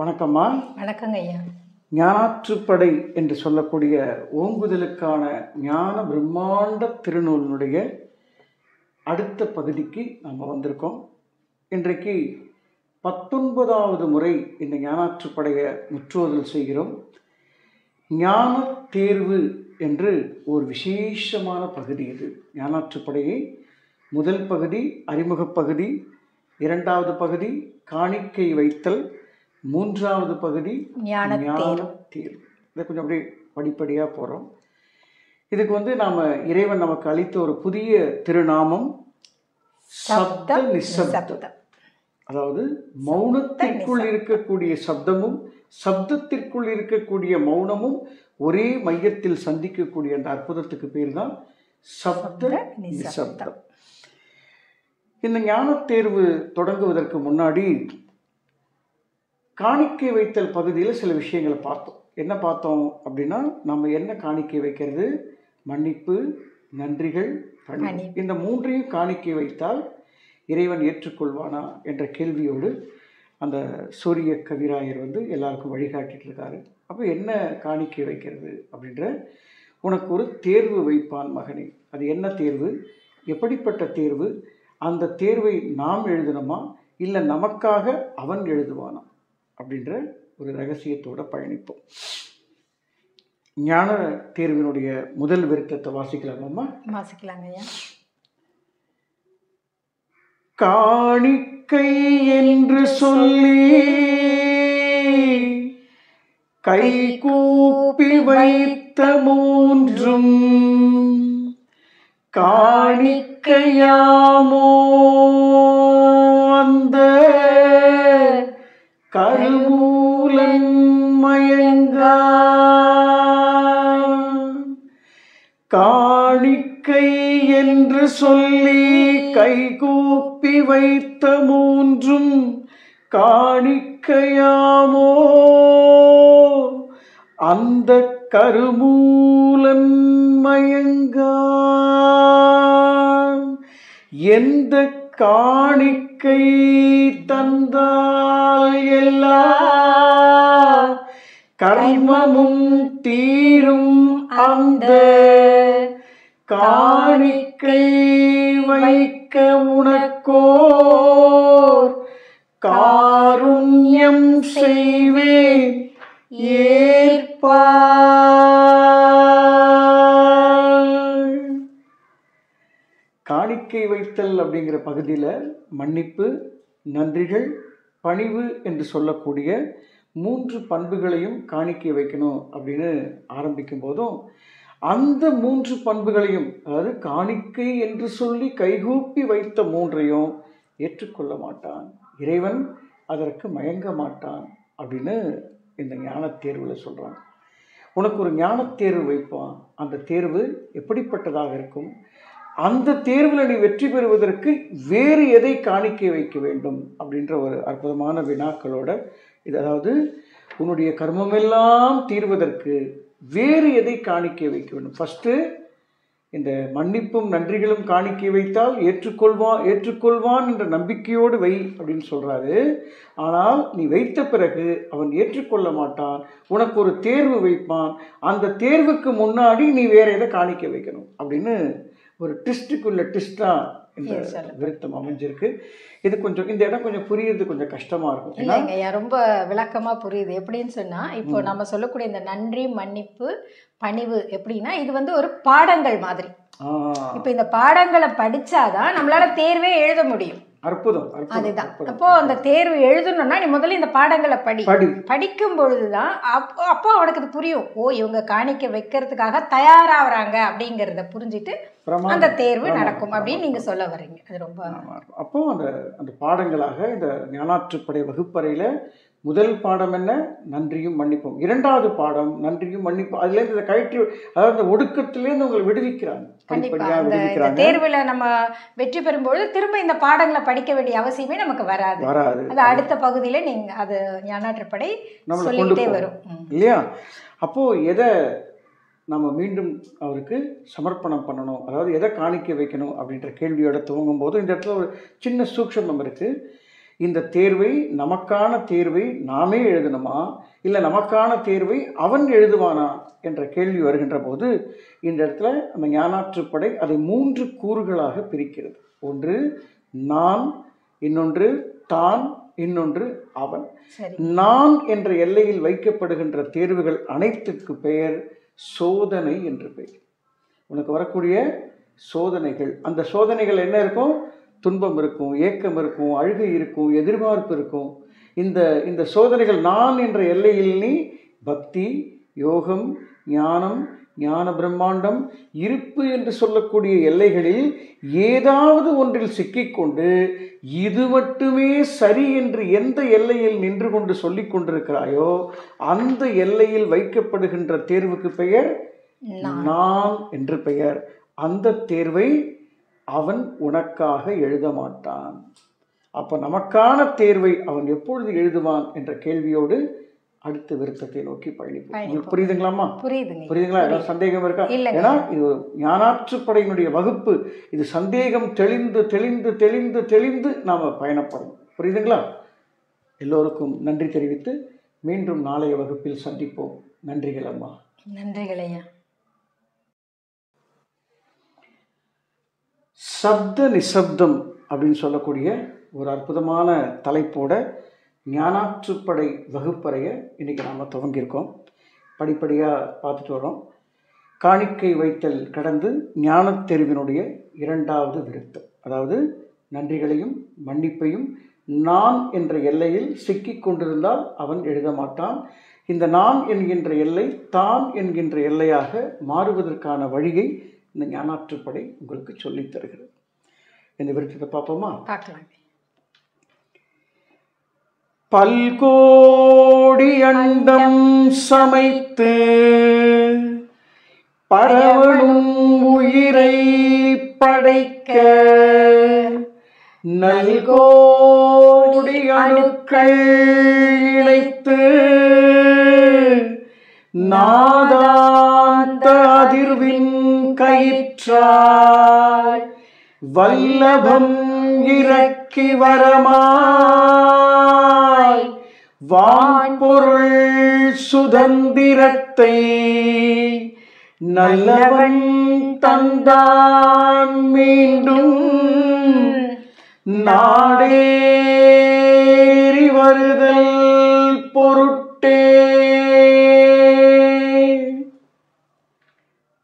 வணக்கம்மா. வணக்கங்க ஐயா. ஞானாற்றுப்படை என்று சொல்லக்கூடிய ஓங்குதலுக்கான ஞான பிரம்மாண்ட திருநூலினுடைய அடுத்த பகுதிக்கு நாம் வந்திருக்கோம். இன்றைக்கு 19வது முறை இந்த ஞானாற்றுப்படையை முற்றோதல் செய்கிறோம். ஞான தேர்வு என்று ஒரு விசேஷமான பகுதி இது. ஞானாற்றுப்படையை முதல் பகுதி அறிமுகப் பகுதி, இரண்டாவது பகுதி காணிக்கை வைத்தல், மூன்றாவது பகுதி ஞான தேர்வு. இதை கொஞ்சம் அப்படியே படிப்படியாக போகிறோம். இதுக்கு நாம் இறைவன் நமக்கு அளித்த ஒரு புதிய திருநாமம் சப்த நிசப்தம். அதாவது மௌனத்திற்குள் இருக்கக்கூடிய சப்தமும் சப்தத்திற்குள் இருக்கக்கூடிய மௌனமும் ஒரே மையத்தில் சந்திக்கக்கூடிய அந்த அற்புதத்துக்கு பேர் தான் சப்த நிசப்தம். இந்த ஞான தேர்வு தொடங்குவதற்கு முன்னாடி காணிக்கை வைத்தல் பகுதியில் சில விஷயங்களை பார்த்தோம். என்ன பார்த்தோம் அப்படின்னா, நம்ம என்ன காணிக்கை வைக்கிறது? மன்னிப்பு, நன்றிகள், பணி. இந்த மூன்றையும் காணிக்கை வைத்தால் இறைவன் ஏற்றுக்கொள்வானா என்ற கேள்வியோடு அந்த சூரிய கவிராயர் எல்லாருக்கும் வழிகாட்டிட்டு இருக்காரு. அப்போ என்ன காணிக்கை வைக்கிறது அப்படின்ற உனக்கு ஒரு தேர்வு வைப்பான் மகனே. அது என்ன தேர்வு? எப்படிப்பட்ட தேர்வு? அந்த தேர்வை நாம் எழுதணுமா இல்லை நமக்காக அவன் எழுதுவானா அப்படின்ற ஒரு ரகசியத்தோட பயணிப்போம். ஞான தேர்வினுடைய முதல் விருத்தத்தை வாசிக்கலாமா? வாசிக்கலாங்க ஐயா. காணிக்கை என்று சொல்லி கை கூப்பி வைத்த மூன்றும் காணிக்கையாமோ அந்த கருமூலன் மயங்கா. காணிக்கை என்று சொல்லி கைகூப்பி வைத்த மூன்றும் காணிக்கையாமோ அந்த கருமூலன் மயங்கா. எந்த காணிக்கை தந்தால் எல்லா கர்மமும் தீரும் அந்த காணிக்கை வைக்க உனக்கோர் காருண்யம் செய்வேன் ஏற்பாய். காணிக்கை வைத்தல் அப்படிங்கிற பகுதியில் மன்னிப்பு, நன்றிகள், பணிவு என்று சொல்லக்கூடிய 3 பண்புகளையும் காணிக்கை வைக்கணும் அப்படின்னு ஆரம்பிக்கும் போதும் அந்த 3 பண்புகளையும், அதாவது காணிக்கை என்று சொல்லி கைகூப்பி வைத்த 3ஐயும் ஏற்றுக்கொள்ள மாட்டான் இறைவன், அதற்கு மயங்க மாட்டான் அப்படின்னு இந்த ஞான தேர்வில் சொல்கிறாங்க. உனக்கு ஒரு ஞான தேர்வு வைப்பான். அந்த தேர்வு எப்படிப்பட்டதாக இருக்கும்? அந்த தேர்வில் நீ வெற்றி பெறுவதற்கு வேறு எதை காணிக்கை வைக்க வேண்டும் அப்படின்ற ஒரு அற்புதமான வினாக்களோட இது. அதாவது உன்னுடைய கர்மமெல்லாம் தீர்வதற்கு வேறு எதை காணிக்கை வைக்க வேண்டும்? ஃபஸ்ட்டு இந்த மன்னிப்பும் நன்றிகளும் காணிக்கை வைத்தால் ஏற்றுக்கொள்வான் என்ற நம்பிக்கையோடு வை அப்படின்னு சொல்கிறாரு. ஆனால் நீ வைத்த பிறகு அவன் ஏற்றுக்கொள்ள மாட்டான். உனக்கு ஒரு தேர்வு வைப்பான். அந்த தேர்வுக்கு முன்னாடி நீ வேற எதை காணிக்கை வைக்கணும் அப்படின்னு ஒரு ட்விஸ்ட்டுக்குள்ள ட்விஸ்டாக இந்த விருத்தம் அமைஞ்சிருக்கு. இது கொஞ்சம் இந்த இடம் கொஞ்சம் புரியுறது கொஞ்சம் கஷ்டமா இருக்கும். இல்லைங்க ஐயா, ரொம்ப விளக்கமா புரியுது. எப்படின்னு சொன்னா, இப்போ நம்ம சொல்லக்கூடிய இந்த நன்றி, மன்னிப்பு, பணிவு எப்படின்னா, இது ஒரு பாடங்கள் மாதிரி. இப்போ இந்த பாடங்களை படிச்சாதான் நம்மளால தேர்வே எழுத முடியும். அற்புதம். அதுதான். அப்போ அந்த தேர்வு எழுதணும்னா நீ முதல்ல இந்த பாடங்களை படிக்கும் பொழுதுதான் அப்போ அவனுக்கு அது புரியும். ஓ, இவங்க காணிக்கை வைக்கிறதுக்காக தயாராகிறாங்க அப்படிங்கிறத புரிஞ்சுட்டு அந்த தேர்வு நடக்கும் அப்படின்னு நீங்க சொல்ல வர்றீங்க. அது ரொம்ப அப்போ அந்த பாடங்களாக இந்த ஞானாற்றுப்படை வகுப்பறையில முதல் பாடம் என்ன? நன்றியும் மன்னிப்பும். இரண்டாவது பாடம் நன்றியும் மன்னிப்பும். அதுலேருந்து இந்த கயிற்று, அதாவது அந்த ஒடுக்கத்திலேருந்து உங்களை விடுவிக்கிறாங்க. கண்டிப்பா தேர்வுல நம்ம வெற்றி பெறும்போது திரும்ப இந்த பாடங்களை படிக்க வேண்டிய அவசியமே நமக்கு வராது. அது அடுத்த பகுதியில நீங்க அது ஞானாற்றுப்படை சொல்லிக்கிட்டே வரும் இல்லையா? அப்போ எதை நம்ம மீண்டும் அவருக்கு சமர்ப்பணம் பண்ணணும், அதாவது எதை காணிக்கை வைக்கணும் அப்படின்ற கேள்வியோட துவங்கும் போது இந்த இடத்துல ஒரு சின்ன சூக்ஷமம் இருக்குது. இந்த தேர்வை, நமக்கான தேர்வை நாமே எழுதணுமா, இல்லை நமக்கான தேர்வை அவன் எழுதுவானா என்ற கேள்வி வருகின்ற போது இந்த இடத்துல அந்த ஞானாற்றுப்படை அதை 3 கூறுகளாக பிரிக்கிறது. ஒன்று நான், இன்னொன்று தான், இன்னொன்று அவன். நான் என்ற எல்லையில் வைக்கப்படுகின்ற தேர்வுகள் அனைத்துக்கு பெயர் சோதனை என்று பெயர். உனக்கு வரக்கூடிய சோதனைகள், அந்த சோதனைகள் என்ன இருக்கும்? துன்பம் இருக்கும், ஏக்கம் இருக்கும், அழுகை இருக்கும், எதிர்பார்ப்பு இருக்கும். இந்த சோதனைகள் நான் என்ற எல்லையில் நீ பக்தி, யோகம், ஞானம், ஞான பிரம்மாண்டம், இருப்பு என்று சொல்லக்கூடிய எல்லைகளில் ஏதாவது ஒன்றில் சிக்கிக்கொண்டு இது மட்டுமே சரி என்று எந்த எல்லையில் நின்று கொண்டு சொல்லிக் கொண்டிருக்கிறாயோ அந்த எல்லையில் வைக்கப்படுகின்ற தேர்வுக்கு பெயர் நான் என்று பெயர். அந்த தேர்வை அவன் உனக்காக எழுத மாட்டான். அப்ப நமக்கான தேர்வை அவன் எப்பொழுது எழுதுவான் என்ற கேள்வியோடு அடுத்த விருத்தத்தை நோக்கி பயணிப்போம். புரியுதுங்களாமா? புரியுதுங்களா? ஏதாவது சந்தேகம் இருக்கா? ஏன்னா இது ஒரு ஞானாற்றுப்படையினுடைய வகுப்பு. இது சந்தேகம் தெளிந்து தெளிந்து தெளிந்து தெளிந்து நாம பயணப்படணும். புரியுதுங்களா? எல்லோருக்கும் நன்றி தெரிவித்து மீண்டும் நாளைய வகுப்பில் சந்திப்போம். நன்றிகள் அம்மா. நன்றிகள் ஐயா. சப்த நிசப்தம் அப்படின்னு சொல்லக்கூடிய ஒரு அற்புதமான தலைப்போட ஞானாற்றுப்படை வகுப்பறையை இன்றைக்கி நாம் துவங்கியிருக்கோம். படிப்படியாக பார்த்துட்டு வரோம். காணிக்கை வைத்தல் கடந்து ஞானத்தெரிவினுடைய 2வது விருத்தம், அதாவது நன்றிகளையும் மன்னிப்பையும் நான் என்ற எல்லையில் சிக்கிக் கொண்டிருந்தால் அவன் எழுத மாட்டான். இந்த நான் என்கின்ற எல்லை தான் என்கின்ற எல்லையாக மாறுவதற்கான வழியை இந்த ஞானாற்றுப்படை உங்களுக்கு சொல்லித் தருகிறது. இந்த விருத்தத்தை பார்ப்போமா? பார்க்கலாம். பல்கோடி அண்டம் சமைத்து பரவலும் உயிரை படைக்க நல்கோடி அணுக்கள் இணைத்து நாதாந்த அதிர்வின் கயிற்றாய் வல்லபம் இறக்கி வரமாய் வான்பொருள் சுதந்திரத்தை நல்லவன் தந்தான் மீண்டும் நாடேறி வருதல் பொருட்டே.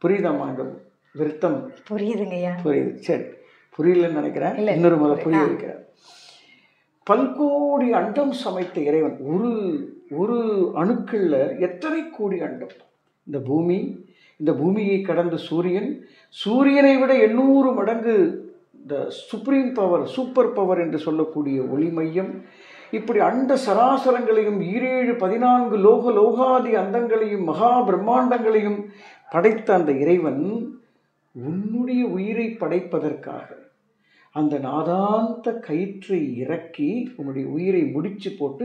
புரியுதாம்மா? இந்த விருத்தம் புரியுதுங்கய்யா? புரியுது. சரி, புரியலன்னு நினைக்கிறேன். இன்னொரு முறை புரிய வைக்கிறேன். பல்கோடி அண்டம் சமைத்த இறைவன் ஒரு அணுக்கள்ல எத்தனை கோடி அண்டம். இந்த பூமியை கடந்து சூரியனை விட 800 மடங்கு இந்த சுப்ரீம் பவர், சூப்பர் பவர் என்று சொல்லக்கூடிய ஒளி மையம், இப்படி அண்ட சராசரங்களையும் 14 லோகாதி அண்டங்களையும் மகா பிரம்மாண்டங்களையும் படைத்த அந்த இறைவன் உன்னுடைய உயிரை படைப்பதற்காக அந்த நாதாந்த கயிற்றை இறக்கி உன்னுடைய உயிரை முடிச்சு போட்டு,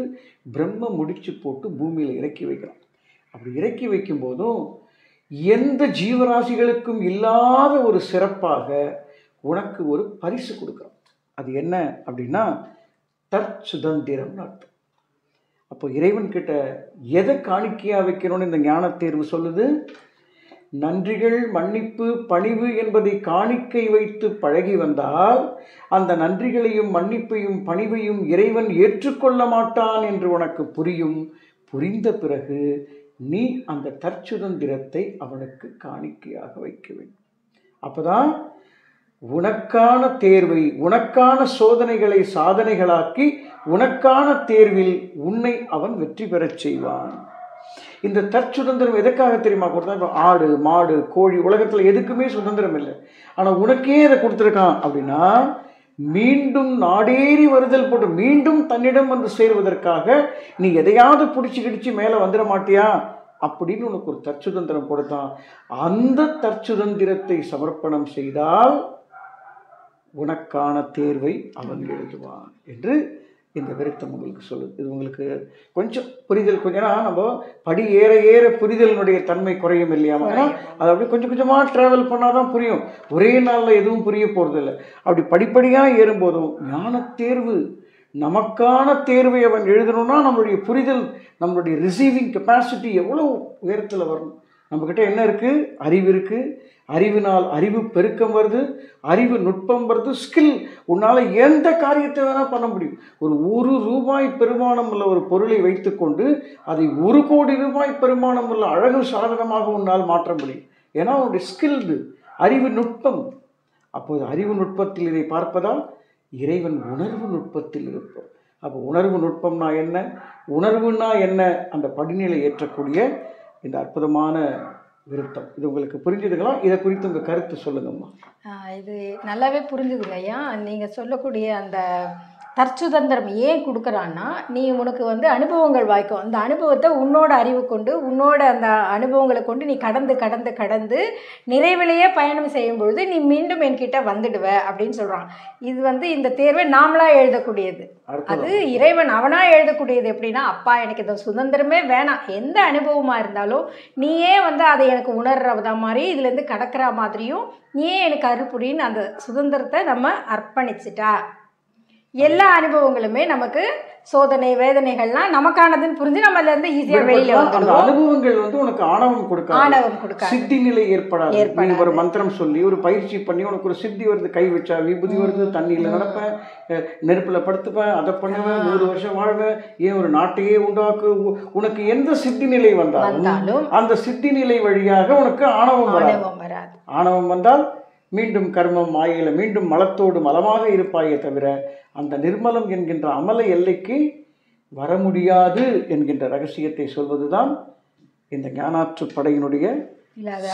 பிரம்ம முடிச்சு போட்டு பூமியில் இறக்கி வைக்கிறான். அப்படி இறக்கி வைக்கும் போதும் எந்த ஜீவராசிகளுக்கும் இல்லாத ஒரு சிறப்பாக உனக்கு ஒரு பரிசு கொடுக்குறான். அது என்ன அப்படின்னா தற்சுதந்திரம்னு அர்த்தம். அப்போ இறைவன் கிட்ட எதை காணிக்கையா வைக்கணும்னு இந்த ஞான தேர்வு சொல்லுது? நன்றிகள், மன்னிப்பு, பணிவு என்பதை காணிக்கை வைத்து பழகி வந்தால் அந்த நன்றிகளையும் மன்னிப்பையும் பணிவையும் இறைவன் ஏற்றுக்கொள்ள மாட்டான் என்று உனக்கு புரியும். புரிந்த பிறகு நீ அந்த தற்சுதந்திரத்தை அவனுக்கு காணிக்கையாக வைக்க வேண்டும். அப்பதான் உனக்கான தேர்வை, உனக்கான சோதனைகளை சாதனைகளாக்கி உனக்கான தேர்வில் உன்னை அவன் வெற்றி பெறச் செய்வான். இந்த தற்சுதந்திரம் எதுக்காக தெரியுமா கொடுத்தா? இப்போ ஆடு, மாடு, கோழி, உலகத்தில் எதுக்குமே சுதந்திரம் இல்லை. ஆனால் உனக்கே அதை கொடுத்துருக்கான் அப்படின்னா மீண்டும் நாடேறி வருதல் போட்டு மீண்டும் தன்னிடம் வந்து சேருவதற்காக நீ எதையாவது பிடிச்சி கிடிச்சு மேலே வந்துட மாட்டியா அப்படின்னு உனக்கு ஒரு தற்சுதந்திரம் கொடுத்தான். அந்த தற்சுதந்திரத்தை சமர்ப்பணம் செய்தால் உனக்கான தேர்வை அவன் எழுதுவான் என்று இந்த விருத்தம் உங்களுக்கு சொல்லுது. இது உங்களுக்கு கொஞ்சம் புரிதல், ஏன்னா நம்ம படி ஏற ஏற புரிதலினுடைய தன்மை குறையும் இல்லையாமா? ஏன்னா அது அப்படி கொஞ்சம் கொஞ்சமாக ட்ராவல் பண்ணாதான் புரியும். ஒரே நாளில் எதுவும் புரிய போகிறது இல்லை. அப்படி படிப்படியாக ஏறும்போதும் ஞான தேர்வு நமக்கான தேர்வை அவன் எழுதணும்னா நம்மளுடைய புரிதல், நம்மளுடைய ரிசீவிங் கெப்பாசிட்டி எவ்வளோ உயரத்தில் வரணும். நம்மக்கிட்ட என்ன இருக்குது? அறிவு இருக்குது. அறிவினால் அறிவு பெருக்கம் வருது, அறிவு நுட்பம் வருது, ஸ்கில். உன்னால் எந்த காரியத்தை வேணால் பண்ண முடியும். ஒரு ரூபாய் பெருமானம் உள்ள ஒரு பொருளை வைத்துக்கொண்டு அதை 1 கோடி ரூபாய் பெருமானம் உள்ள அழகு சாதனமாக உன்னால் மாற்ற முடியும். ஏன்னா உன்னுடைய ஸ்கில் இது, அறிவு நுட்பம். அப்போது அறிவு நுட்பத்தில் இதை பார்ப்பதால் இறைவன் உணர்வு நுட்பத்தில் இருப்பார். அப்போ உணர்வு நுட்பம்னா என்ன, உணர்வுனா என்ன, அந்த படிநிலை ஏற்றக்கூடிய இந்த அற்புதமான விருத்தம். இது உங்களுக்கு புரிஞ்சுதுங்களா? இதை குறித்து உங்கள் கருத்து சொல்லுங்கம்மா. இது நல்லாவே புரிஞ்சுதுங்க ஐயா. நீங்கள் சொல்லக்கூடிய அந்த தற்சுதந்திரம் ஏன் கொடுக்குறான்னா, நீ உனக்கு அனுபவங்கள் வாய்க்கும். அந்த அனுபவத்தை உன்னோட அறிவு கொண்டு, உன்னோட அந்த அனுபவங்களை கொண்டு நீ கடந்து கடந்து கடந்து நிறைவிலேயே பயணம் செய்யும் பொழுது நீ மீண்டும் என்கிட்ட வந்துடுவ அப்படின்னு சொல்கிறான். இது இந்த தேர்வை நாமளாக எழுதக்கூடியது. அது இறைவன் அவனாக எழுதக்கூடியது. எப்படின்னா, அப்பா எனக்கு இந்த சுதந்திரமே வேணாம், எந்த அனுபவமாக இருந்தாலும் நீயே அதை எனக்கு உணர்றதா மாதிரி இதுலேருந்து கடக்கிற மாதிரியும் நீயே எனக்கு அருள்புரின்னு அந்த சுதந்திரத்தை நம்ம அர்ப்பணிச்சிட்டா எல்லா அனுபவங்களுமே நமக்கு சோதனை வேதனைகள்லாம் நமக்கானதுன்னு புரிஞ்சு நம்ம அதுலேருந்து ஈஸியாக வெளியில் வந்துடுவோம். அனுபவங்கள் உனக்கு ஆணவம் கொடுக்காது, சித்தி நிலை ஏற்படாது. நீ ஒரு மந்திரம் சொல்லி ஒரு பயிற்சி பண்ணி உனக்கு ஒரு சித்தி வருது, கை வச்சா விபூதி வருது, தண்ணியில் நடப்பேன், நெருப்பில் படுத்துப்பேன், அதை பண்ணுவேன், 100 வருஷம் வாழ்வேன், ஏன் ஒரு நாட்டையே உண்டாக்கு. உனக்கு எந்த சித்தி நிலை வந்தாலும் அந்த சித்தி நிலை வழியாக உனக்கு ஆணவம் வராது. ஆணவம் வந்தால் மீண்டும் கர்மம் மாயில மீண்டும் மலத்தோடு மலமாக இருப்பாயே தவிர அந்த நிர்மலம் என்கின்ற அமல எல்லைக்கு வர முடியாது என்கின்ற ரகசியத்தை சொல்வதுதான் இந்த ஞானாற்று படையினுடைய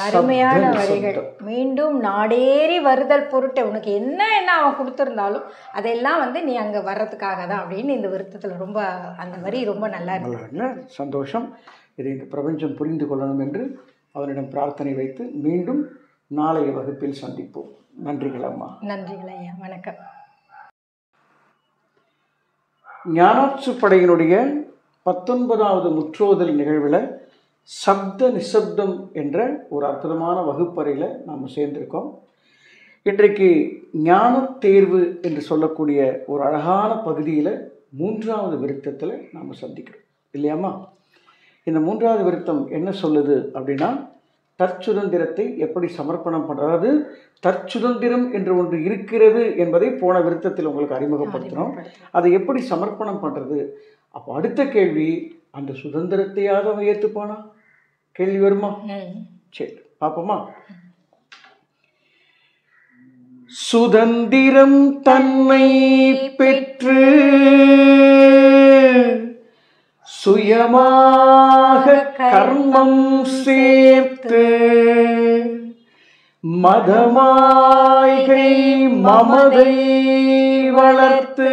அருமையான வரிகள். மீண்டும் நாடேறி வருதல் பொருட்டு உனக்கு என்ன அவன் கொடுத்துருந்தாலும் அதெல்லாம் நீ அங்கே வர்றதுக்காக தான் அப்படின்னு இந்த விருத்தத்தில் ரொம்ப அந்த வரி ரொம்ப நல்லா இருக்கு. சந்தோஷம். இதை இந்த பிரபஞ்சம் புரிந்து கொள்ளணும் என்று அவனிடம் பிரார்த்தனை வைத்து மீண்டும் நாளைய வகுப்பில் சந்திப்போம். நன்றிகள் அம்மா. நன்றிகள் ஐயா. வணக்கம். ஞானாற்று படையினுடைய 19வது முற்றோதல் நிகழ்வில் சப்த நிசப்தம் என்ற ஒரு அற்புதமான வகுப்பறையில் நாம் சேர்ந்திருக்கோம். இன்றைக்கு ஞான தேர்வு என்று சொல்லக்கூடிய ஒரு அழகான பகுதியில் 3வது விருத்தத்தில் நாம் சந்திக்கிறோம் இல்லையாம்மா? இந்த 3வது விருத்தம் என்ன சொல்லுது அப்படின்னா, தற்சுதந்திரத்தை எப்படி சமர்ப்பணம் பண்ணுறது, தற்சுதந்திரம் என்று ஒன்று இருக்கிறது என்பதை போன விருத்தத்தில் உங்களுக்கு அறிமுகப்படுத்தினோம். அதை எப்படி சமர்ப்பணம் பண்ணுறது. அப்போ அடுத்த கேள்வி, அந்த சுதந்திரத்தையாவது அவன் ஏற்றுப்பானா? கேள்வி வருமா? சரி பார்ப்போமா. சுதந்திரம் தன்னை பெற்று சுயமாக கர்மம் சேர்த்து மதமாய்கை மமதை வளர்த்து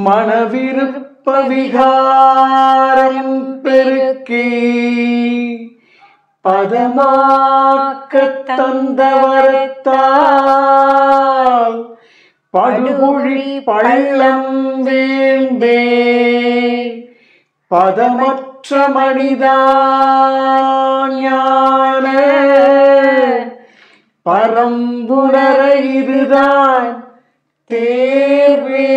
மனவிருப்ப விகாரம் பெருக்கி பதமாக்க தந்தவரத்தால் படுகுழி பள்ளம் வேண்டே பதமற்ற மனிதாஞான பரம்புணர இதுதான் தேர்வே.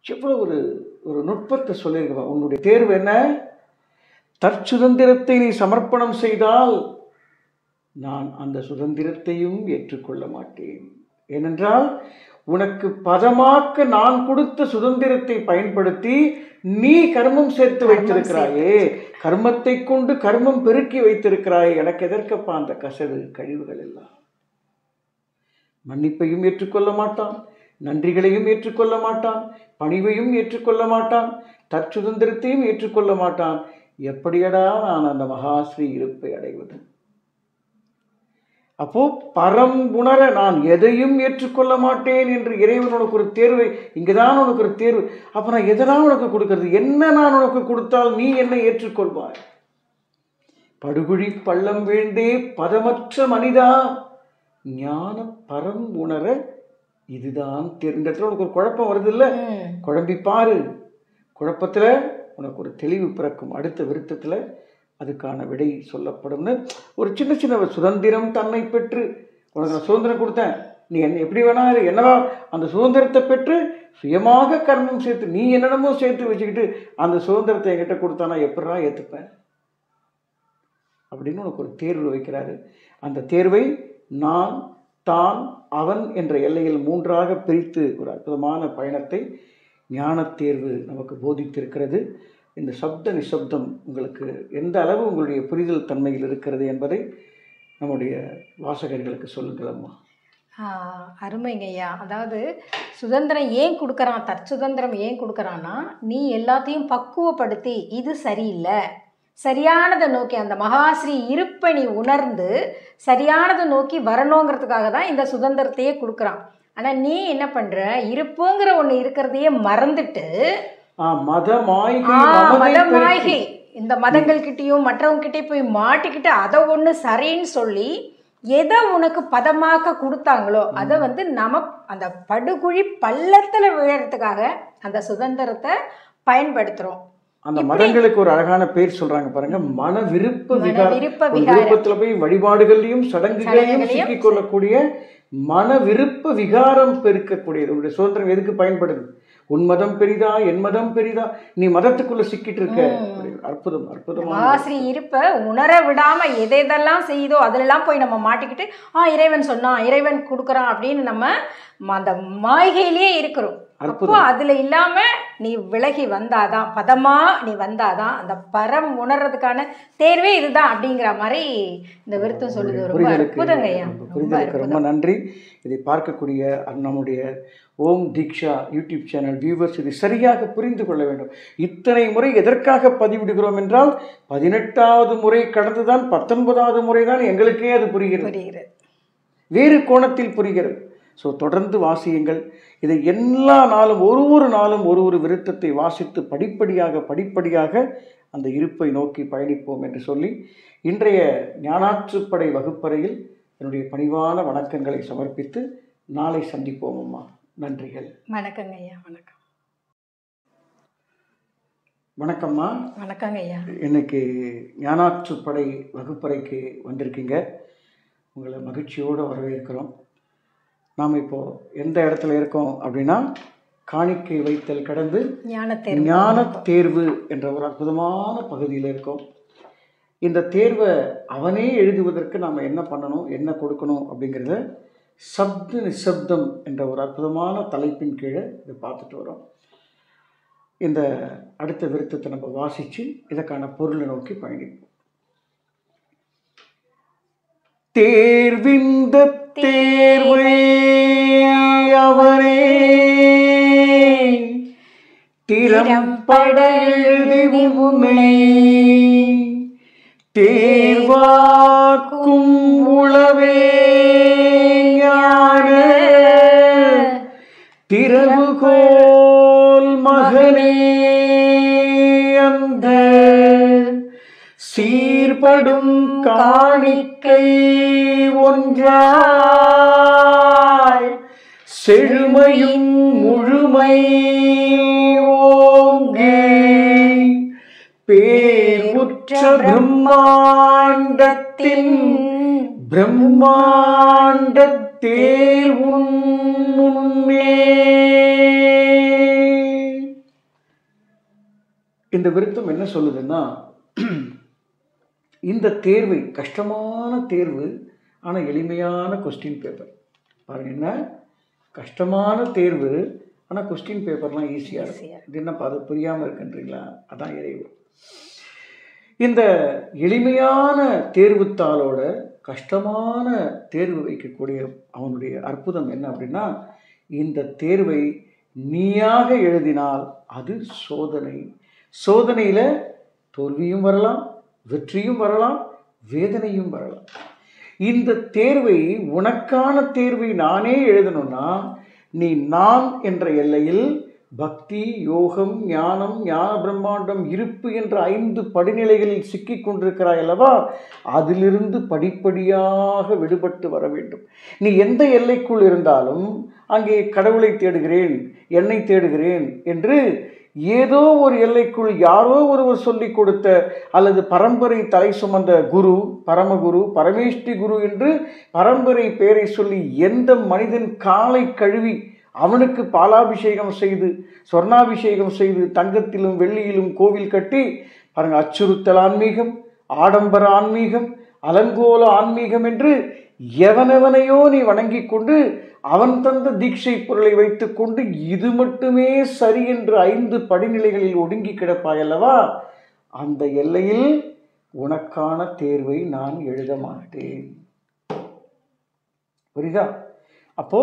எவ்வளவு ஒரு நுட்பத்தை சொல்லியிருக்க. உன்னுடைய தேர்வு என்ன? தற்சுதந்திரத்தை நீ சமர்ப்பணம் செய்தால் நான் அந்த சுதந்திரத்தையும் ஏற்றுக்கொள்ள மாட்டேன். ஏனென்றால் உனக்கு பதமாக்க நான் கொடுத்த சுதந்திரத்தை பயன்படுத்தி நீ கர்மம் சேர்த்து வைத்திருக்கிறாயே, கர்மத்தை கொண்டு கர்மம் பெருக்கி வைத்திருக்கிறாயே. எனக்கு எதற்கப்பா அந்த கசடு கழிவுகள் எல்லாம்? மன்னிப்பையும் ஏற்றுக்கொள்ள மாட்டான், நன்றிகளையும் ஏற்றுக்கொள்ள மாட்டான், பணிவையும் ஏற்றுக்கொள்ள மாட்டான், தற்சுதந்திரத்தையும் ஏற்றுக்கொள்ள மாட்டான். எப்படியடா நான் அந்த மகாஸ்ரீ இருப்பை அடைவது? அப்போ பரம்புணர நான் எதையும் ஏற்றுக்கொள்ள மாட்டேன் என்று இறைவன் உனக்கு ஒரு தேர்வை, இங்குதான் உனக்கு ஒரு தேர்வு. அப்ப நான் எதெல்லாம் உனக்கு கொடுக்கிறது? என்ன நான் உனக்கு கொடுத்தால் நீ என்னை ஏற்றுக்கொள்வாய்? படுகுழி பள்ளம் வேண்டே பதமற்ற மனிதா ஞான பரம் உணர இதுதான் இந்த இடத்துல உனக்கு ஒரு குழப்பம் வருது இல்ல? குழம்பி பாரு. குழப்பத்துல உனக்கு ஒரு தெளிவு பிறக்கும். அடுத்த விருத்தத்துல அதுக்கான விடை சொல்லப்படும்னு ஒரு சின்ன சின்ன சுதந்திரம் தன்னை பெற்று உனக்கு நான் சுதந்திரம் கொடுத்தேன், நீ என்ன எப்படி வேணா என்னவா, அந்த சுதந்திரத்தை பெற்று சுயமாக கர்மம் சேர்த்து நீ என்னென்னமோ சேர்த்து வச்சுக்கிட்டு அந்த சுதந்திரத்தை என்கிட்ட கொடுத்தானா எப்படா ஏற்றுப்பேன் அப்படின்னு உனக்கு ஒரு தேர்வு வைக்கிறாரு. அந்த தேர்வை நான், தான், அவன் என்ற எல்லையில் 3ஆக பிரித்து ஒரு அற்புதமான பயணத்தை ஞான தேர்வு நமக்கு போதித்திருக்கிறது. இந்த சப்த நிசப்தம் உங்களுக்கு எந்த அளவு உங்களுடைய புரிதல் தன்மையில் இருக்கிறது என்பதை நம்முடைய வாசகர்களுக்கு சொல்லுங்கள் அம்மா. அருமைங்க ஐயா. அதாவது சுதந்திரம் ஏன் கொடுக்குறான், தற்சுதந்திரம் ஏன் கொடுக்குறான்னா, நீ எல்லாத்தையும் பக்குவப்படுத்தி இது சரியில்லை, சரியானதை நோக்கி அந்த மகாஸ்ரீ இருப்பை நீ உணர்ந்து சரியானதை நோக்கி வரணுங்கிறதுக்காக தான் இந்த சுதந்திரத்தையே கொடுக்குறான். ஆனால் நீ என்ன பண்ணுற, இருப்புங்கிற ஒன்று இருக்கிறதையே மறந்துட்டு மதமாய்கை இந்த மதங்கள்கிட்டையும் மற்றவங்ககிட்டையும் போய் மாட்டிக்கிட்டு அதை ஒன்று சரின்னு சொல்லி எதை உனக்கு பதமாக்க கொடுத்தாங்களோ அதை அந்த படுகுழி பள்ளத்தில் விழறதுக்காக அந்த சுதந்திரத்தை பயன்படுத்துகிறோம். அந்த மதங்களுக்கு ஒரு அழகான பேர் சொல்றாங்க பாருங்க, மன விருப்ப விருப்பத்துல போய் வழிபாடுகளையும் சடங்குகளையும் சிக்கிக் கொள்ளக்கூடிய மன விருப்ப விகாரம் பெருக்கக்கூடியது. உங்களுடைய சுதந்திரம் எதுக்கு பயன்படுது? உன் மதம் பெரிதா, என் மதம் பெரிதா, நீ மதத்துக்குள்ள சிக்கிட்டு இருக்க. அற்புதம், அற்புதம். மகாஸ்ரீ இருப்ப உணர விடாம எதெல்லாம் செய்யுதோ அதெல்லாம் போய் நம்ம மாட்டிக்கிட்டு இறைவன் சொன்னான், இறைவன் கொடுக்குறான் அப்படின்னு நம்ம அந்த மாய்கையிலேயே இருக்கிறோம். அப்போ அதுல இல்லாம நீ விலகி வந்தாதான், பதமா நீ வந்தாதான் அந்த பரம் உணர்றதுக்கான தேர்வே இதுதான் அப்படிங்கிற மாதிரி இந்த விருத்தம் சொல்லுது. ரொம்ப அற்புதங்க ஐயா, ரொம்ப நன்றி. இதை பார்க்கக்கூடிய நம்முடைய ஓம் தீக்ஷா யூடியூப் சேனல் வியூவர்ஸ் இதை சரியாக புரிந்து கொள்ள வேண்டும். இத்தனை முறை எதற்காக பதிவிடுகிறோம் என்றால் 18வது முறை கடந்துதான் 19வது முறை தான் எங்களுக்கே அது புரிகிறது, வேறு கோணத்தில் புரிகிறது. ஸோ தொடர்ந்து வாசியுங்கள். இதை எல்லா நாளும் ஒரு நாளும் ஒரு விருத்தத்தை வாசித்து படிப்படியாக அந்த இருப்பை நோக்கி பயணிப்போம் என்று சொல்லி இன்றைய ஞானாற்றுப்படை வகுப்பறையில் என்னுடைய பணிவான வணக்கங்களை சமர்ப்பித்து நாளை சந்திப்போம் அம்மா. நன்றிகள். வணக்கங்க ஐயா. வணக்கம். வணக்கம்மா. வணக்கங்க ஐயா. இன்னைக்கு ஞானாற்றுப்படை வகுப்பறைக்கு வந்திருக்கீங்க. உங்களை மகிழ்ச்சியோடு வரவேற்கிறோம். நாம் இப்போ எந்த இடத்துல இருக்கோம் அப்படின்னா, காணிக்கை வைத்தல் கடந்து ஞான தேர்வு என்ற ஒரு அற்புதமான பகுதியில் இருக்கோம். இந்த தேர்வை அவனே எழுதுவதற்கு நாம் என்ன பண்ணணும், என்ன கொடுக்கணும் அப்படிங்கிறத சப்த நிசப்தம் என்ற ஒரு அற்புதமான தலைப்பின் கீழே இதை பார்த்துட்டு வரோம். இந்த அடுத்த விருத்தத்தை நம்ம வாசித்து இதற்கான பொருளை நோக்கி பயணிப்போம். தேர்விந்த தேர்வே அவரே திறம்பட எழுதி உன்னை தேர்வாக்கும் உளவே ஞான திறவுகோல் மகனே அந்த சீர்படும் காணிக்கை ஒன்றாய் செழுமையும் முழுமை ஓங்கே பேருற்ற பிரம்மாண்டத்தின் பிரம்மாண்ட தேர் உன்னே. இந்த விருத்தம் என்ன சொல்லுதுன்னா, இந்த தேர்வு கஷ்டமான தேர்வு, ஆனால் எளிமையான கொஸ்டின் பேப்பர். பாருங்க, என்ன கஷ்டமான தேர்வு, ஆனால் கொஸ்டின் பேப்பர்லாம் ஈஸியாக இருக்கும். இது என்னப்பா அது புரியாமல் இருக்குன்றீங்களா? அதான் இறைவு. இந்த எளிமையான தேர்வுத்தாளோட கஷ்டமான தேர்வு வைக்கக்கூடிய அவனுடைய அற்புதம் என்ன அப்படின்னா, இந்த தேர்வை நீயாக எழுதினால் அது சோதனை. சோதனையில் தோல்வியும் வரலாம், வெற்றியும் வரலாம், வேதனையும் வரலாம். இந்த தேர்வை, உனக்கான தேர்வை நானே எழுதணும்னா, நீ நான் என்ற எல்லையில் பக்தி, யோகம், ஞானம், ஞான பிரம்மாண்டம், இருப்பு என்ற 5 படிநிலைகளில் சிக்கிக் கொண்டிருக்கிறாய் அல்லவா? அதிலிருந்து படிப்படியாக விடுபட்டு வர வேண்டும். நீ எந்த எல்லைக்குள் இருந்தாலும் அங்கே கடவுளை தேடுகிறேன், என்னை தேடுகிறேன் என்று ஏதோ ஒரு எல்லைக்குள் யாரோ ஒருவர் சொல்லிக் கொடுத்த அல்லது பரம்பரை தலை சுமந்த குரு, பரமகுரு, பரமேஷ்டி குரு என்று பரம்பரை பெயரை சொல்லி எந்த மனிதன் காலை கழுவி அவனுக்கு பாலாபிஷேகம் செய்து சொர்ணாபிஷேகம் செய்து தங்கத்திலும் வெள்ளியிலும் கோவில் கட்டி பாருங்க, அச்சுறுத்தல் ஆன்மீகம், ஆடம்பர ஆன்மீகம், அலங்கோல ஆன்மீகம் என்று எவனெவனையோ நீ வணங்கி கொண்டு அவன் தந்த தீட்சை பொருளை வைத்துக் கொண்டு இது மட்டுமே சரி என்று 5 படிநிலைகளில் ஒடுங்கி கிடப்பாயல்லவா, அந்த எல்லையில் உனக்கான தேர்வை நான் எழுத மாட்டேன். புரியுதா? அப்போ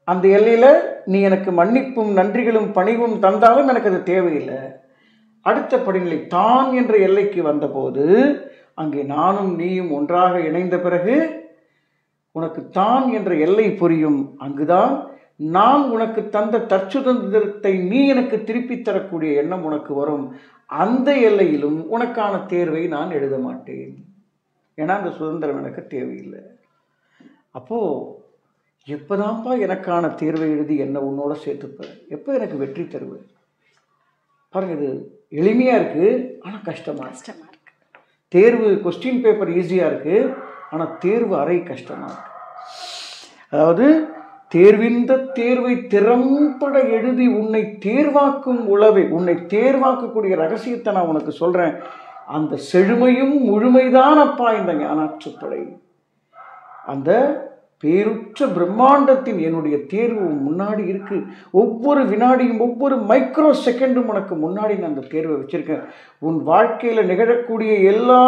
அந்த எல்லையில நீ எனக்கு மன்னிப்பும் நன்றிகளும் பணிவும் தந்தாலும் எனக்கு அது தேவையில்லை. அடுத்த படிநிலை தான் என்ற எல்லைக்கு வந்தபோது அங்கே நானும் நீயும் ஒன்றாக இணைந்த பிறகு உனக்கு தான் என்ற எல்லை புரியும். அங்குதான் நான் உனக்கு தந்த தற்சுதந்திரத்தை நீ எனக்கு திருப்பி தரக்கூடிய எண்ணம் உனக்கு வரும். அந்த எல்லையிலும் உனக்கான தேர்வை நான் எழுத மாட்டேன். ஏன்னா அந்த சுதந்திரம் எனக்கு தேவையில்லை. அப்போ எப்போதான்ப்பா எனக்கான தேர்வை எழுதி என்ன உன்னோட சேர்த்துப்பேன், எப்போ எனக்கு வெற்றி தருவேன்? பாருங்க, இது எளிமையா இருக்கு, ஆனால் கஷ்டமா இருக்கு. தேர்வு கொஸ்டின் பேப்பர் ஈஸியா இருக்கு, ஆனால் தேர்வு அறை கஷ்டமா இருக்கு. அதாவது தேர்விந்த தேர்வை திறம்பட எழுதி உன்னை தேர்வாக்கும் உளவை, உன்னை தேர்வாக்கக்கூடிய ரகசியத்தை நான் உனக்கு சொல்றேன். அந்த செழுமையும் முழுமைதான் அப்பா இந்த ஞானாற்றுப்படை. அந்த பேருற்ற பிரம்மாண்டத்தின் என்னுடைய தேர்வு முன்னாடி இருக்கு. ஒவ்வொரு வினாடியும் ஒவ்வொரு மைக்ரோ செகண்டும் உனக்கு முன்னாடி நான் அந்த தேர்வை வச்சிருக்கேன். உன் வாழ்க்கையில நிகழக்கூடிய எல்லா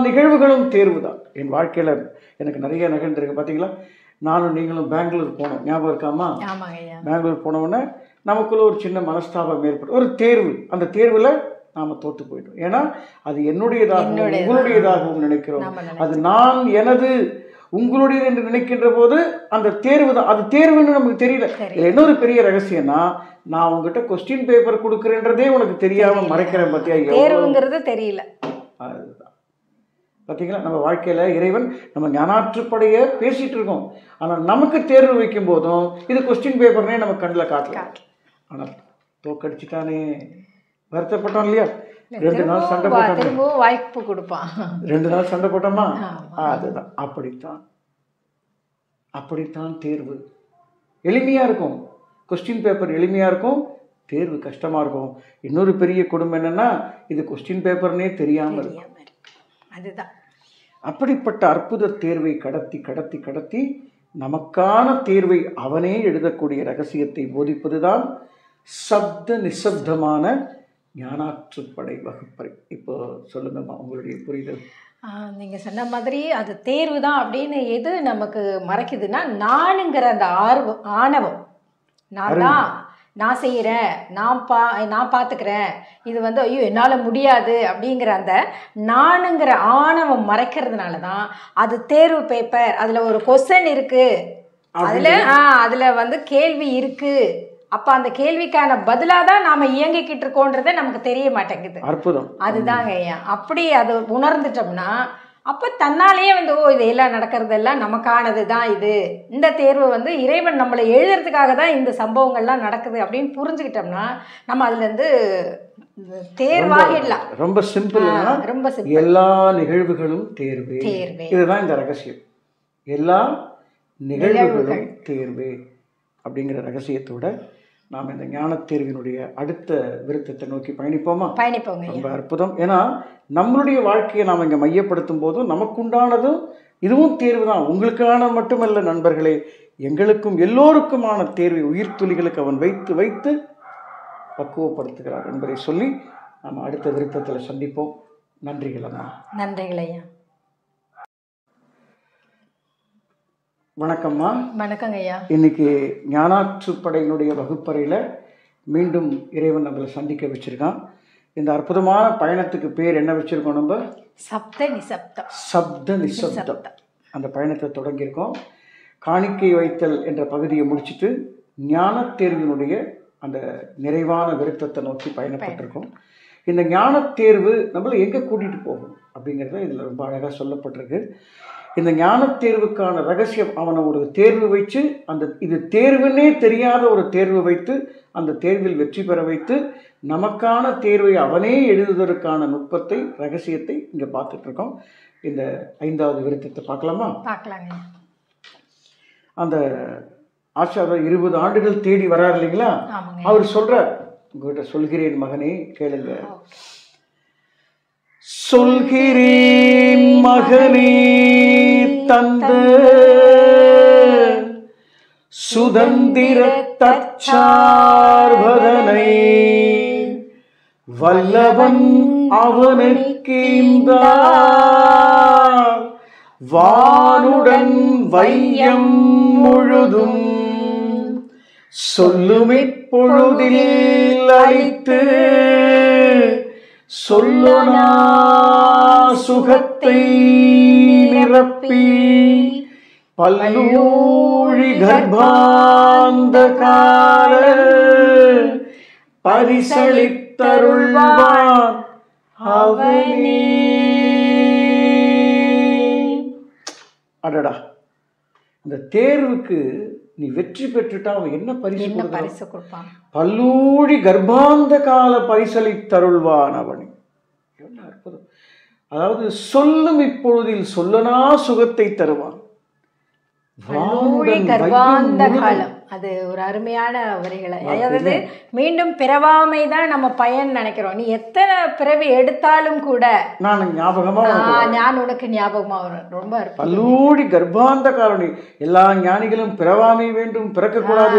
நிகழ்வுகளும் தேர்வு தான். என் வாழ்க்கையில எனக்கு நிறைய நிகழ்ந்திருக்கு. பார்த்தீங்களா, நானும் நீங்களும் பெங்களூர் போனோம், ஞாபகம் இருக்காமா? பெங்களூர் போனவுடனே நமக்குள்ள ஒரு சின்ன மனஸ்தாபம் ஏற்படும், ஒரு தேர்வு. அந்த தேர்வுல நாம தோத்து போயிட்டோம். ஏன்னா அது என்னுடையதாகவும் உங்களுடையதாகவும் நினைக்கிறோம். அது நான் எனது உங்களுடையது என்று நினைக்கின்ற போது அந்த தேர்வு தான். அது தேர்வுன்னு நமக்கு தெரியல. இன்னொரு பெரிய ரகசியம்னா, நான் உங்ககிட்ட கொஸ்டின் பேப்பர் கொடுக்குறேன்றதே உனக்கு தெரியாம மறைக்கிறேன். பத்தியா, தேர்வுங்கிறது தெரியல. அதுதான். பார்த்தீங்களா, நம்ம வாழ்க்கையில இறைவன் நம்ம ஞானாற்றுப்படைய பேசிட்டு இருக்கோம், ஆனால் நமக்கு தேர்வு வைக்கும் போதும் இது கொஸ்டின் பேப்பர்னே நம்ம கண்ணில் காட்டலாம். ஆனால் தோக்கடிச்சுட்டானே, வருத்தப்பட்டோம் இல்லையா? 2 நாள் சண்டை போட்டோம், வாய்ப்பு கொடுப்பான். 2 நாள் சண்டை போட்டோமா? அதுதான். அப்படித்தான் தேர்வு எளிமையா இருக்கும். கொஸ்டின் பேப்பர் எளிமையா இருக்கும், தேர்வு கஷ்டமா இருக்கும். இன்னொரு பெரிய கொடுமை என்னன்னா, இது கொஸ்டின் பேப்பர்னே தெரியாம இருக்கும். அதுதான். அப்படிப்பட்ட அற்புத தேர்வை கடத்தி கடத்தி கடத்தி நமக்கான தேர்வை அவனே எழுதக்கூடிய ரகசியத்தை போதிப்பதுதான் சப்த நிசப்தமான ஞானாற்றுப்படை வகுப்பறை. இப்போ சொல்லுங்கம்மா, உங்களுடைய புரிதல். நீங்கள் சொன்ன மாதிரி அது தேர்வு தான் அப்படின்னு எது நமக்கு மறைக்குதுன்னா, நானுங்கிற அந்த ஆணவம். நான் தான், நான் செய்கிறேன், நான் பார்த்துக்கிறேன், இது வந்து ஐயோ என்னால் முடியாது அப்படிங்கிற அந்த நானுங்கிற ஆணவம் மறைக்கிறதுனால தான் அது தேர்வு பேப்பர், அதில் ஒரு கொஸ்டின் இருக்குது, அதில் வந்து கேள்வி இருக்குது. அப்போ அந்த கேள்விக்கான பதிலாக தான் நாம் இயங்கிக்கிட்டு இருக்கோன்றதை நமக்கு தெரிய மாட்டேங்குது. அற்புதம். அதுதாங்க ஐயா. அப்படி அது உணர்ந்துட்டோம்னா அப்போ தன்னாலேயே வந்து இது எல்லாம் நடக்கிறதெல்லாம் நமக்கானது தான், இது இந்த தேர்வு வந்து இறைவன் நம்மளை எழுதுறதுக்காக தான் இந்த சம்பவங்கள்லாம் நடக்குது அப்படின்னு புரிஞ்சுக்கிட்டோம்னா நம்ம அதுலேருந்து தேர்வாகிடலாம். ரொம்ப சிம்பிள். ரொம்ப சிம்பிள். எல்லா நிகழ்வுகளும் தேர்வே. இதுதான் இந்த ரகசியம். எல்லா நிகழ்வுகளும் தேர்வே அப்படிங்கிற ரகசியத்தோட நாம் இந்த ஞான தேர்வினுடைய அடுத்த விருத்தத்தை நோக்கி பயணிப்போமா? பயணிப்போங்க. ரொம்ப அற்புதம். ஏன்னா நம்மளுடைய வாழ்க்கையை நாம் இங்கே மையப்படுத்தும் போதும் நமக்குண்டானதும் இதுவும் தேர்வு தான். உங்களுக்கான மட்டுமல்ல நண்பர்களே, எங்களுக்கும் எல்லோருக்குமான தேர்வை உயிர்த்துளிகளுக்கு அவன் வைத்து வைத்து பக்குவப்படுத்துகிறார் என்பதை சொல்லி நாம் அடுத்த விருத்தத்தில் சந்திப்போம். நன்றிகள் அம்மா. நன்றிகள் ஐயா. வணக்கம்மா. வணக்கங்க ஐயா. இன்னைக்கு ஞானாற்றுப்படையினுடைய வகுப்பறையில் மீண்டும் இறைவன் நம்மளை சந்திக்க வச்சிருக்கான். இந்த அற்புதமான பயணத்துக்கு பேர் என்ன வச்சிருக்கோம்? நம்ம சப்த நிசப்தம். சப்த நிசப்தம் அந்த பயணத்தை தொடங்கியிருக்கோம். காணிக்கை வைத்தல் என்ற பகுதியை முடிச்சுட்டு ஞான தேர்வினுடைய அந்த நிறைவான விருத்தத்தை நோக்கி பயணப்பட்டிருக்கோம். இந்த ஞான தேர்வு நம்மளை எங்கே கூட்டிகிட்டு போகும் அப்படிங்கிறத இதில் ரொம்ப அழகாக சொல்லப்பட்டிருக்கு. இந்த ஞான தேர்வுக்கான ரகசியம், அவனை ஒரு தேர்வு வச்சு, அந்த இது தேர்வுன்னே தெரியாத ஒரு தேர்வு வைத்து அந்த தேர்வில் வெற்றி பெற வைத்து நமக்கான தேர்வை அவனே எழுதுவதற்கான நுட்பத்தை, ரகசியத்தை இங்கே பார்த்துட்டு இருக்கோம். இந்த 5வது விருத்தத்தை பார்க்கலாமா? பார்க்கலாங்க. அந்த ஆச்சாரியர் 20 ஆண்டுகள் தேடி வரார் இல்லைங்களா? அவர் சொல்றார், உங்ககிட்ட சொல்கிறேன் மகனே கேளுங்க. சொல்கிறேன் மகனே தந்த சுதந்திர தற்சார்பதனை வல்லவன் அவனுக்கு வானுடன் வையம் முழுதும் சொல்லும் இப்பொழுதில் அளித்து சொல்லனா சுகத்தை நிரப்பி பல்லூழி கர்ப்பாந்த கால பரிசளித்தருள்வான் அவனே. அடடா, இந்த தேர்வுக்கு நீ வெற்றி பெற்றுட்டா அவன் என்ன பரிசு கொடுப்பான்? பல்லூழி கர்ப்பாந்த கால பரிசளித்தருள்வான் அவனே. என்ன அற்புதம்! அதாவது சொல்லும் இப்பொழுதில் சொல்லனா சுகத்தை தருவான். கர்ப்பாந்த காலம், அது ஒரு அருமையான வரிகளை. அதாவது மீண்டும் பிறவாமை தான் நம்ம பயன் நினைக்கிறோம். நீ எத்தனை பிறவி எடுத்தாலும் கூட நான் உனக்கு ஞாபகமா வரும். ரொம்ப பல்லூடி கர்ப்பாந்த காரணி. எல்லா ஞானிகளும் பிறவாமை வேண்டும், பிறக்கக்கூடாது,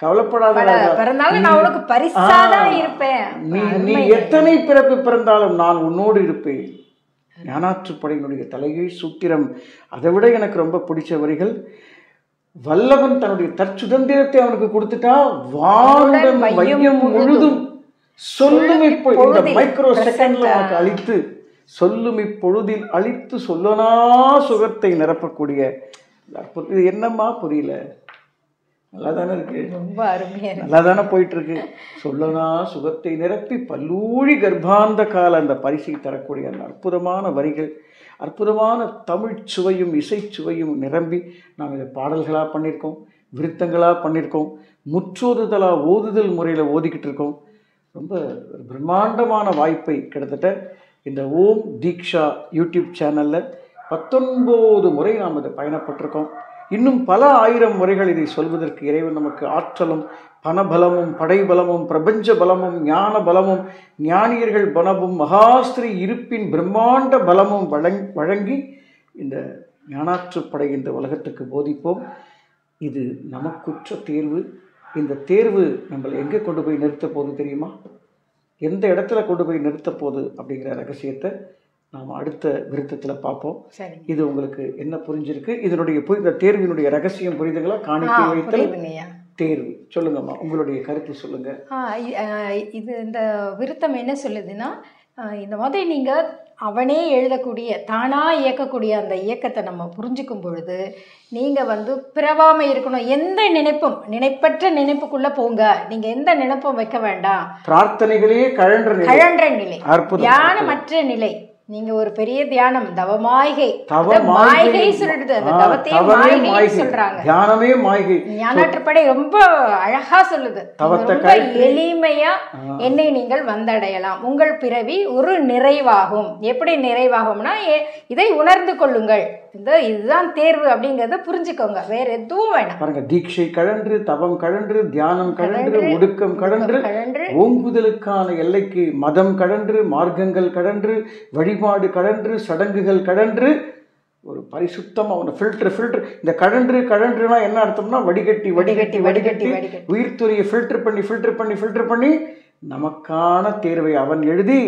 கவலைப்படாத, பிறந்தாலும் நான் உனக்கு பரிசாதான் இருப்பேன். நீ எத்தனை பிறப்பு பிறந்தாலும் நான் உன்னோடு இருப்பேன். ஞானாற்றுப்படையினுடைய தலைகீழ் சூத்திரம். அதை விட எனக்கு ரொம்ப பிடிச்ச வரிகள், வல்லவன் தன்னுடைய தற்சுதந்திரத்தை அவனுக்கு கொடுத்துட்டா வானுடன் வையம் முழுதும் சொல்லும் இந்த மைக்ரோ செகண்ட்ல அவனுக்கு அளித்து சொல்லும் இப்பொழுதில் அளித்து சொல்லனா சுகத்தை நிரப்பக்கூடிய அற்புதம். இது என்னம்மா புரியல? நல்லா தானே இருக்கு, ரொம்ப அருமையா, நல்லா தானே போயிட்டு இருக்கு. சொல்லனா சுகத்தை நிரப்பி பல்லூழி கர்ப்பாந்த கால அந்த பரிசை தரக்கூடிய அந்த அற்புதமான வரிகள், அற்புதமான தமிழ் சுவையும் இசைச்சுவையும் நிரம்பி நாம் இதை பாடல்களாக பண்ணியிருக்கோம், விருத்தங்களாக பண்ணியிருக்கோம், முற்றோதுதலாக ஓதுதல் முறையில் ஓதிக்கிட்டு இருக்கோம். ரொம்ப பிரம்மாண்டமான வாய்ப்பை கிட்டத்தட்ட இந்த ஓம் தீக்ஷா யூடியூப் சேனலில் 19 முறை நாம் இதை பயணப்பட்டிருக்கோம். இன்னும் பல ஆயிரம் முறைகள் இதை சொல்வதற்கு இறைவன் நமக்கு ஆற்றலும் பணபலமும் படைபலமும் பிரபஞ்ச பலமும் ஞான பலமும் ஞானியர்கள் பலமும் மகாஸ்திரி இருப்பின் பிரம்மாண்ட பலமும் வழங்கி இந்த ஞானாற்றுப்படை இந்த உலகத்துக்கு போதிப்போம். இது நமக்குற்ற தேர்வு. இந்த தேர்வு நம்மளை எங்கே கொண்டு போய் நிறுத்த போகுது தெரியுமா? எந்த இடத்துல கொண்டு போய் நிறுத்த போகுது அப்படிங்கிற ரகசியத்தை நாம் அடுத்த விருத்தத்தில் பார்ப்போம். இது உங்களுக்கு என்ன புரிஞ்சிருக்கு? இதனுடைய இந்த தேர்வினுடைய ரகசியம் புரியுதுங்களா? காணிக்கை வைத்தல் தேர்வு. சொல்லுங்கம்மா, உங்களுடைய கருத்து சொல்லுங்க. இது இந்த விருத்தம் என்ன சொல்லுதுன்னா, இந்த மாதிரி நீங்கள் அவனே எழுதக்கூடிய தானாக இயக்கக்கூடிய அந்த இயக்கத்தை நம்ம புரிஞ்சுக்கும் பொழுது நீங்கள் பிறவாமல் இருக்கணும். எந்த நினைப்பற்ற நினைப்புக்குள்ளே போங்க. நீங்கள் எந்த நினைப்பும் வைக்க வேண்டாம். பிரார்த்தனைகளே கழன்ற நிலை, தியானமற்ற நிலை. நீங்க ஒரு பெரிய தியானம், தவமாய்கை சொல்லிடுது. அந்த தவத்தையே மாய்கை சொல்றாங்க. தியானமே மாய்கை. ஞானாற்றுப்படை ரொம்ப அழகா சொல்லுது. ரொம்ப எளிமையா என்னை நீங்கள் வந்தடையலாம். உங்கள் பிறவி ஒரு நிறைவாகும். எப்படி நிறைவாகும்னா, இதை உணர்ந்து கொள்ளுங்கள். இதுதான் தேர்வு அப்படிங்கறத புரிஞ்சுக்கோங்க. வேற எதுவும் வேணாம். பாருங்க, தீட்சை கழன்று, தவம் கழன்று, தியானம் கழன்று, ஒடுக்கம் கழன்று, ஓங்குதலுக்கான எல்லைக்கு மதம் கழன்று, மார்க்கங்கள் கழன்று, வழிபாடு கழன்று, சடங்குகள் கழன்று, ஒரு பரிசுத்தமா ஒரு ஃபில்டர். இந்த கழன்றுனா என்ன அர்த்தம்னா, வடிகட்டி உயிர்த்துறையை ஃபில்டர் பண்ணி நமக்கான தேர்வை அவன் எழுதி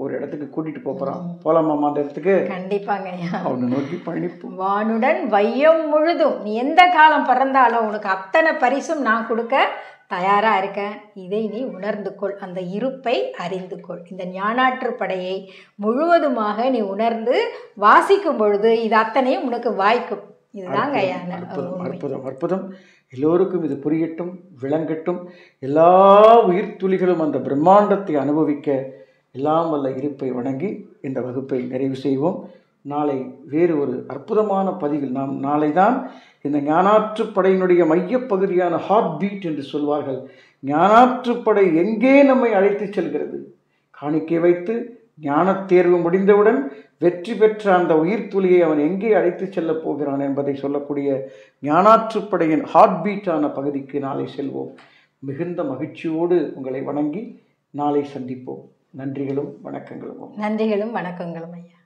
ஒரு இடத்துக்கு கூட்டிட்டு போறான். போலாமாமா அந்த இடத்துக்கு? கண்டிப்பாங்க. அவனை நோக்கி பயணிப்போம். வானுடன் வையம் முழுதும் நீ எந்த காலம் பிறந்தாலும் உனக்கு அத்தனை பரிசும் நான் கொடுக்க தயாரா இருக்கேன். இதை நீ உணர்ந்து கொள். அந்த இருப்பை அறிந்து கொள். இந்த ஞானாற்றுப்படையை முழுவதுமாக நீ உணர்ந்து வாசிக்கும் பொழுது இது அத்தனையும் உனக்கு வாய்க்கும். இதுதாங்க அற்புதம். எல்லோருக்கும் இது புரியட்டும், விளங்கட்டும். எல்லா உயிர் துளிகளும் அந்த பிரம்மாண்டத்தை அனுபவிக்க எல்லாம் வல்ல இருப்பை வணங்கி இந்த வகுப்பை நிறைவு செய்வோம். நாளை வேறு ஒரு அற்புதமான பதிவில் நாம் நாளை தான் இந்த ஞானாற்றுப்படையினுடைய மையப்பகுதியான ஹார்ட் பீட் என்று சொல்வார்கள், ஞானாற்றுப்படை எங்கே நம்மை அழைத்து செல்கிறது? காணிக்கை வைத்து ஞான தேர்வு முடிந்தவுடன் வெற்றி பெற்ற அந்த உயிர் துளியை அவன் எங்கே அழைத்து செல்லப் போகிறான் என்பதை சொல்லக்கூடிய ஞானாற்றுப்படையின் ஹார்ட் பீட்டான பகுதிக்கு நாளை செல்வோம். மிகுந்த மகிழ்ச்சியோடு உங்களை வணங்கி நாளை சந்திப்போம். நன்றிகளும் வணக்கங்களும். நன்றிகளும் வணக்கங்களும் ஐயா.